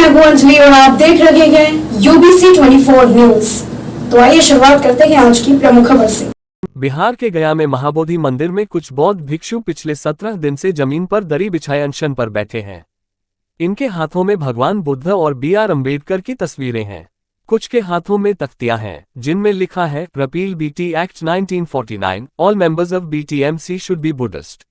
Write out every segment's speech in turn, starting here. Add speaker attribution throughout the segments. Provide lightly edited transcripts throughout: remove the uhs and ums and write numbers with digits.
Speaker 1: मैं हूं अंजलि और आप देख रहे हैं यूबीसी 24 न्यूज। तो आइए शुरुआत करते हैं आज की प्रमुख खबर से।
Speaker 2: बिहार के गया में महाबोधि मंदिर में कुछ बौद्ध भिक्षु पिछले 17 दिन से जमीन पर दरी बिछाए अनशन पर बैठे हैं। इनके हाथों में भगवान बुद्ध और B.R. अम्बेडकर की तस्वीरें हैं। कुछ के हाथों में तख्तियां हैं जिनमें लिखा है repeal BT act 1949, all members of BTMC should be Buddhist.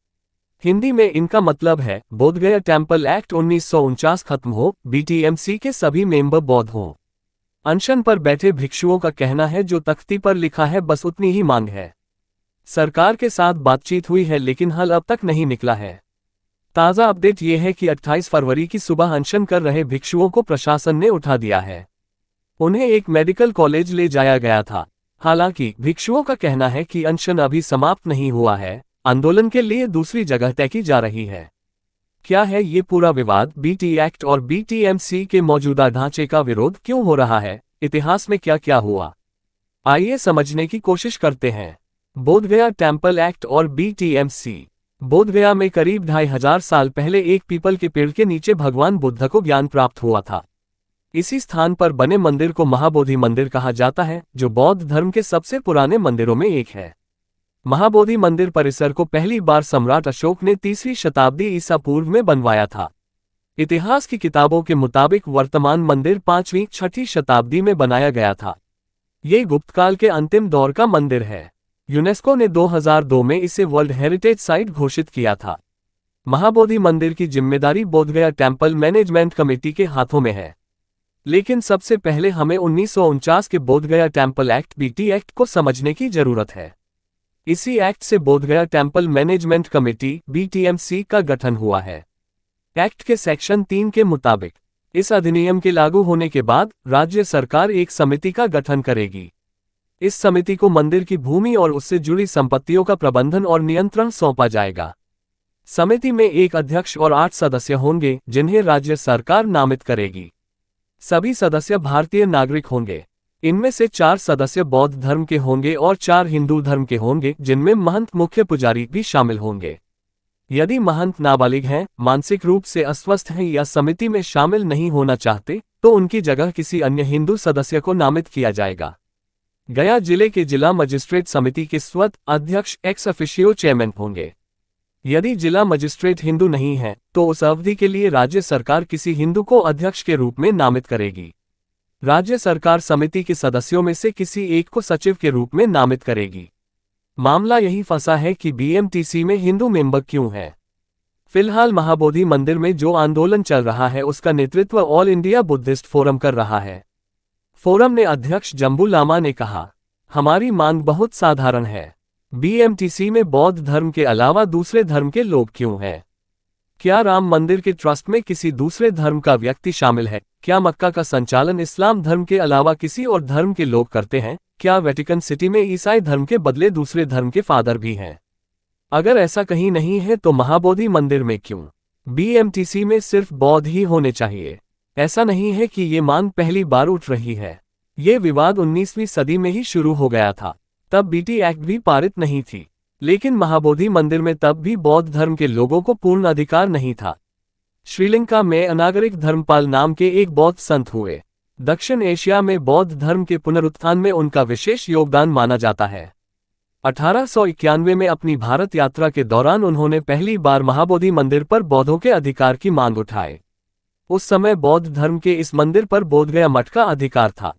Speaker 2: Hindi में इनका मतलब है बोधगया टेम्पल एक्ट 1949 खत्म हो, BTMC के सभी मेंबर बौद्ध हों। अनशन पर बैठे भिक्षुओं का कहना है जो तख्ती पर लिखा है बस उतनी ही मांग है। सरकार के साथ बातचीत हुई है लेकिन हल अब तक नहीं निकला है। ताज़ा अपडेट ये है कि 28 फरवरी की सुबह अनशन कर रहे भिक्षुओं को प्रशासन ने उठा दिया है। उन्हें एक मेडिकल कॉलेज ले जाया गया था। हालांकि भिक्षुओं का कहना है कि अनशन अभी समाप्त नहीं हुआ है, आंदोलन के लिए दूसरी जगह तय की जा रही है। क्या है ये पूरा विवाद? BT एक्ट और BTMC के मौजूदा ढांचे का विरोध क्यों हो रहा है? इतिहास में क्या क्या हुआ, आइए समझने की कोशिश करते हैं। बोधगया टेम्पल एक्ट और BTMC। बोधगया में करीब 2500 साल पहले एक पीपल के पेड़ के नीचे भगवान बुद्ध को ज्ञान प्राप्त हुआ था। इसी स्थान पर बने मंदिर को महाबोधि मंदिर कहा जाता है, जो बौद्ध धर्म के सबसे पुराने मंदिरों में एक है। महाबोधि मंदिर परिसर को पहली बार सम्राट अशोक ने 3वीं शताब्दी ईसा पूर्व में बनवाया था। इतिहास की किताबों के मुताबिक वर्तमान मंदिर 5वीं-6वीं शताब्दी में बनाया गया था। ये गुप्तकाल के अंतिम दौर का मंदिर है। यूनेस्को ने 2002 में इसे वर्ल्ड हेरिटेज साइट घोषित किया था। महाबोधि मंदिर की जिम्मेदारी बोधगया टेम्पल मैनेजमेंट कमेटी के हाथों में है। लेकिन सबसे पहले हमें 1949 के Bodhgaya temple act BT act को समझने की जरूरत है। इसी एक्ट से Bodhgaya temple management committee BTMC का गठन हुआ है। एक्ट के सेक्शन 3 के मुताबिक इस अधिनियम के लागू होने के बाद राज्य सरकार एक समिति का गठन करेगी। इस समिति को मंदिर की भूमि और उससे जुड़ी संपत्तियों का प्रबंधन और नियंत्रण सौंपा जाएगा। समिति में एक अध्यक्ष और 8 सदस्य होंगे जिन्हें राज्य सरकार नामित करेगी। सभी सदस्य भारतीय नागरिक होंगे। इनमें से 4 सदस्य बौद्ध धर्म के होंगे और 4 हिंदू धर्म के होंगे, जिनमें महंत मुख्य पुजारी भी शामिल होंगे। यदि महंत नाबालिग हैं, मानसिक रूप से अस्वस्थ हैं या समिति में शामिल नहीं होना चाहते, तो उनकी जगह किसी अन्य हिंदू सदस्य को नामित किया जाएगा। गया जिले के जिला मजिस्ट्रेट समिति के स्वतः अध्यक्ष एक्स ऑफिशियो चेयरमैन होंगे। यदि जिला मजिस्ट्रेट हिंदू नहीं है तो उस अवधि के लिए राज्य सरकार किसी हिंदू को अध्यक्ष के रूप में नामित करेगी। राज्य सरकार समिति के सदस्यों में से किसी एक को सचिव के रूप में नामित करेगी। मामला यही फंसा है कि BMTC में हिंदू मेंबर क्यों है। फिलहाल महाबोधि मंदिर में जो आंदोलन चल रहा है उसका नेतृत्व ऑल इंडिया बुद्धिस्ट फोरम कर रहा है। फोरम ने अध्यक्ष जम्बू लामा ने कहा, हमारी मांग बहुत साधारण है। BMTC में बौद्ध धर्म के अलावा दूसरे धर्म के लोग क्यों हैं? क्या राम मंदिर के ट्रस्ट में किसी दूसरे धर्म का व्यक्ति शामिल है? क्या मक्का का संचालन इस्लाम धर्म के अलावा किसी और धर्म के लोग करते हैं? क्या वेटिकन सिटी में ईसाई धर्म के बदले दूसरे धर्म के फादर भी हैं? अगर ऐसा कहीं नहीं है तो महाबोधि मंदिर में क्यों? BMTC में सिर्फ बौद्ध ही होने चाहिए। ऐसा नहीं है कि ये मांग पहली बार उठ रही है। ये विवाद 19वीं सदी में ही शुरू हो गया था। तब BT एक्ट भी पारित नहीं थी, लेकिन महाबोधि मंदिर में तब भी बौद्ध धर्म के लोगों को पूर्ण अधिकार नहीं था। श्रीलंका में अनागरिक धर्मपाल नाम के एक बौद्ध संत हुए। दक्षिण एशिया में बौद्ध धर्म के पुनरुत्थान में उनका विशेष योगदान माना जाता है। 1891 में अपनी भारत यात्रा के दौरान उन्होंने पहली बार महाबोधि मंदिर पर बौद्धों के अधिकार की मांग उठाई। उस समय बौद्ध धर्म के इस मंदिर पर बोधगया मठ का अधिकार था।